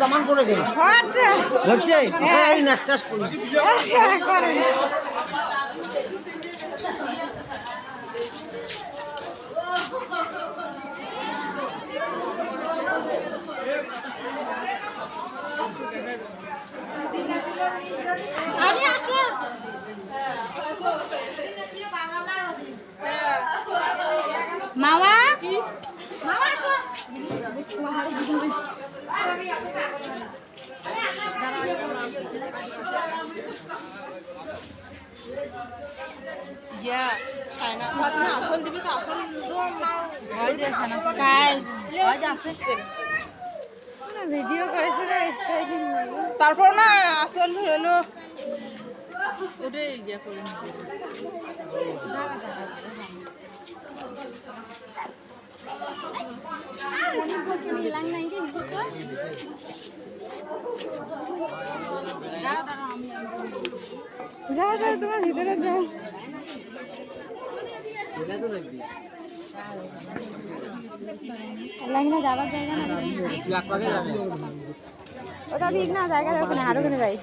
দামান করে গেল নাস্তা মামা মামা আসো ভিডিও করেছে না স্টাইলিং তারপর না আসল হলো ওটাই ইয়ে করে যাও যাও তোমার ভিতরে যাও লাইনে যাবার জায়গা না ওটা দিক না জায়গা ওখানে আরো ওখানে যাই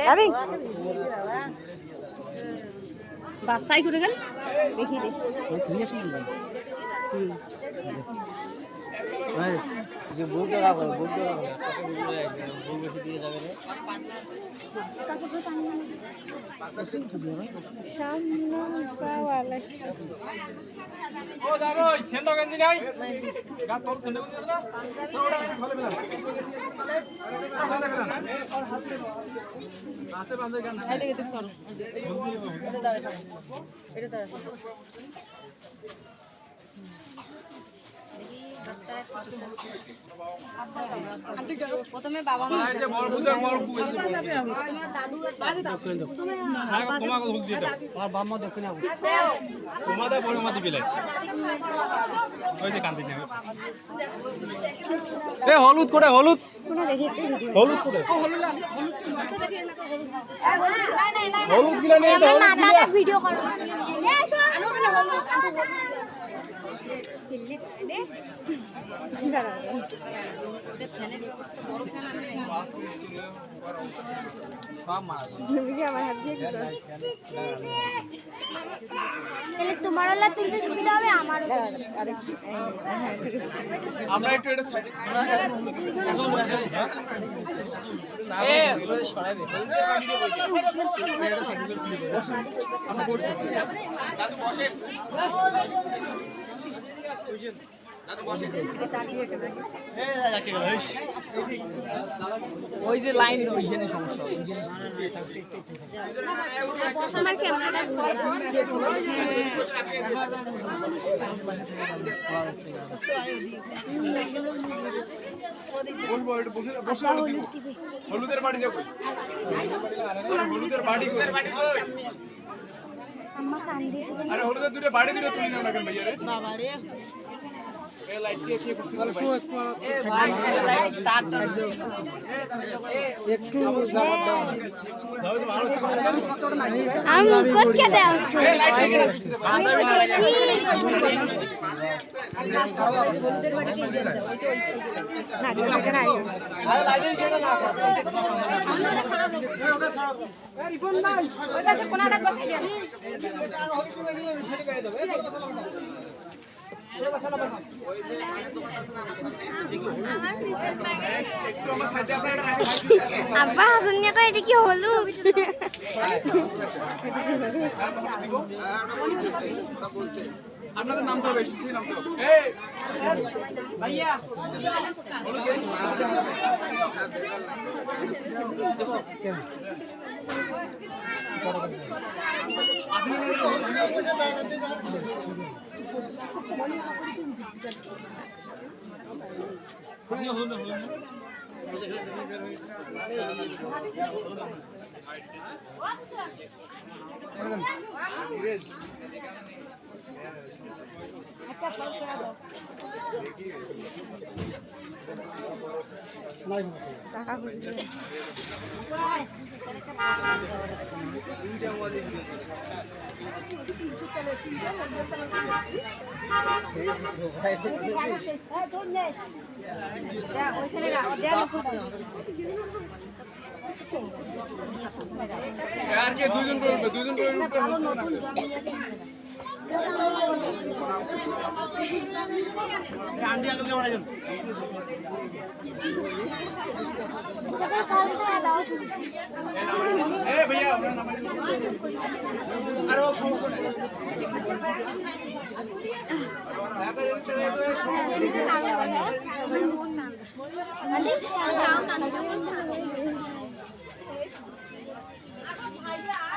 দাদি বাসাই করে গেল দেখি দেখি প্রথমে বাবা মা হলুদ করে হলুদ হলুদ করে হলুদ গিলা নেই ভিডিও করো তোমার তুলতে সুবিধা হবে আমার আমরা একটু এটা সাইডে ওই যে লাইন ওইখানে সমস্যা আমার ক্যামেরাটা হলুদের বাড়ি দেখো হলুদের বাড়ি আম্মা কান্দিছে আরে হলুদের দুটো বাড়ি দিলে তুলি নাও না কেন ভাইয়া রে বাবা রে এই লাইট কে কি করতে পারে ভাই এ ভাই লাইট তার একটু জামাত দাও আমি মুখত কে দাও এ লাইট কে দিছিস রে আমি দেখি হলুদের বাড়ি দিয়ে দাও ওই তো না দিকে নাই আরে লাইট ছেড়ে না এ রিপন নাই ওই পাশে কোনাটা বসাই দেন আব্বা হাসুনিয়া কয় এটা কি হলু আপনাদের নাম তো হবে এসেছি নাম তো এই ভাইয়া আর কে দুইজন করে উঠবে, দুইজন করে উঠবে। भैया अरे वो samosa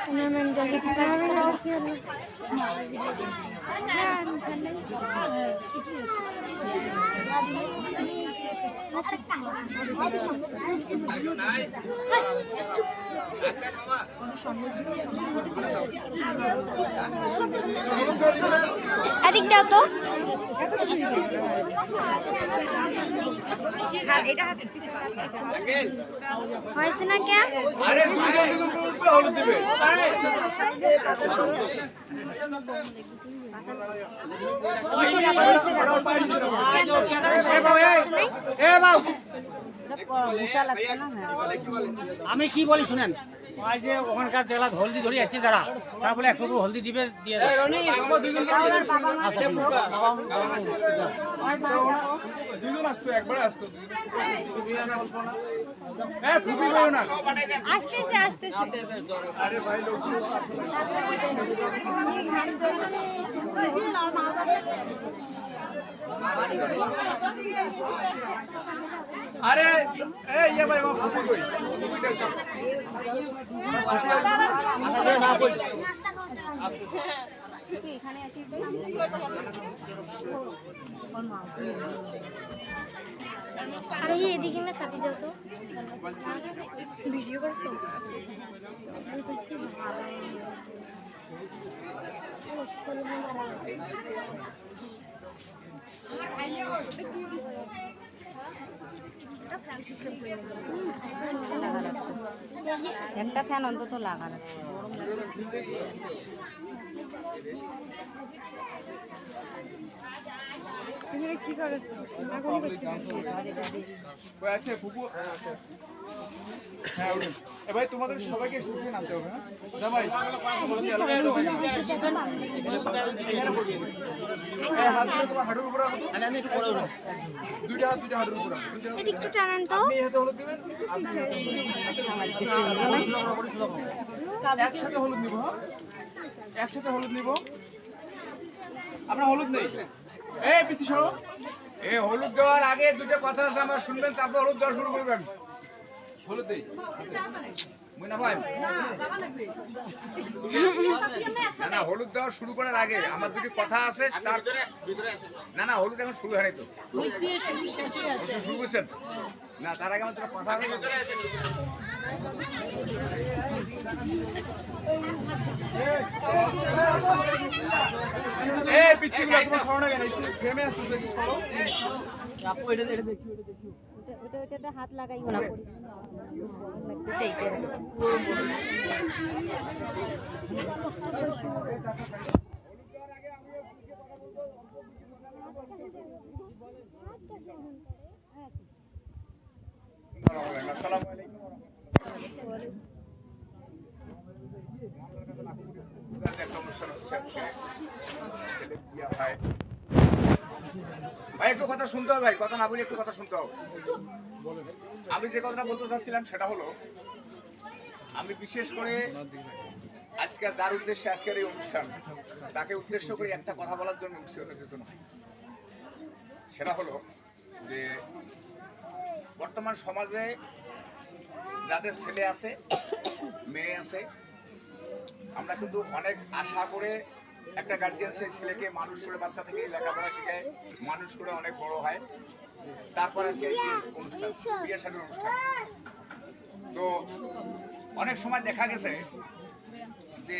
Menjadi kastrol. Adik daw to? হয়েছে না কে? আরে দুইজন দুইজন করে উঠবে, হলুদ দিবে। আমি কি বলি শুনেন, আজ যে ওখানকার জেলা হলদি ধরে যাচ্ছে যারা, তারা বলে একটু হলদি দিবে দিয়ে দেয়। দুইজন আসতো, একবারে আসতো। হ্যাঁ ফুপি করো না, আসতেছে আসতেছে। আরে ভাই লোক আরে এই ইয়ে ভাই ও ফুপি কই ফুপিটা না কই এখানে আছি। अरे ये एदिके में साथी जाओ तो वीडियो कर सो একটা ফ্যান অন্তত লাগানো। কি করেছো? ওই আছে ফুপু হ্যাঁ উঠুন। এ ভাই তোমাদের সবাইকে স্টেজে নামতে হবে। হ্যাঁ যা ভাই এখানে বসিয়ে দিন। এই হাতগুলো তোমার হাঁটুর উপর রাখো। আমি একটু করে উঠো। দুইটা হাঁটুর উপর রাখো। এদিক একটু টানান তো আপনি হাতে হলুদ দিবেন, আপনি একসাথে হলুদ নিব। হ্যাঁ একসাথে হলুদ নিব। আমরা হলুদ নেই। এই পিছু সরো। এই হলুদ দেওয়ার আগে দুটো কথা আছে আমার শুনবেন, তারপর হলুদ দেওয়া শুরু করবেন। হলুদ দেই। মুন্না ভাই, না হলুদ দেওয়া শুরু করার আগে আমার দুটি কথা আছে। তার না হলুদ এখন শুরু হয়নি তো, শুরু করছেন না, তার আগে আমার দুটো কথা আছে। এই পিচ্ছিগুলো তোমার সরো না কেন? স্টেজ ফ্রেমে আসতেছে, একটু সরো। ওটাতে হাত লাগাইও না। ভাই একটু কথা শুনতে হবে, ভাই কথা না বলে একটু কথা শুনতে হবে। আমি যে কথাটা বলতে চাচ্ছিলাম সেটা হলো, আমি বিশেষ করে আজকের যার উদ্দেশ্যে আজকের এই অনুষ্ঠান, তাকে উদ্দেশ্য করে একটা কথা বলার জন্য কিছু নয়। সেটা হলো যে বর্তমান সমাজে যাদের ছেলে আছে, মেয়ে আছে, আমরা কিন্তু অনেক আশা করে একটা গার্জিয়ান সেই ছেলেকে মানুষ করে, বাচ্চা থেকে লেখাপড়া শিখায় মানুষ করে অনেক বড় হয়। তারপর আজকে এই যে অনুষ্ঠান, বিয়ে শাদীর অনুষ্ঠান। তো অনেক সময় দেখা গেছে যে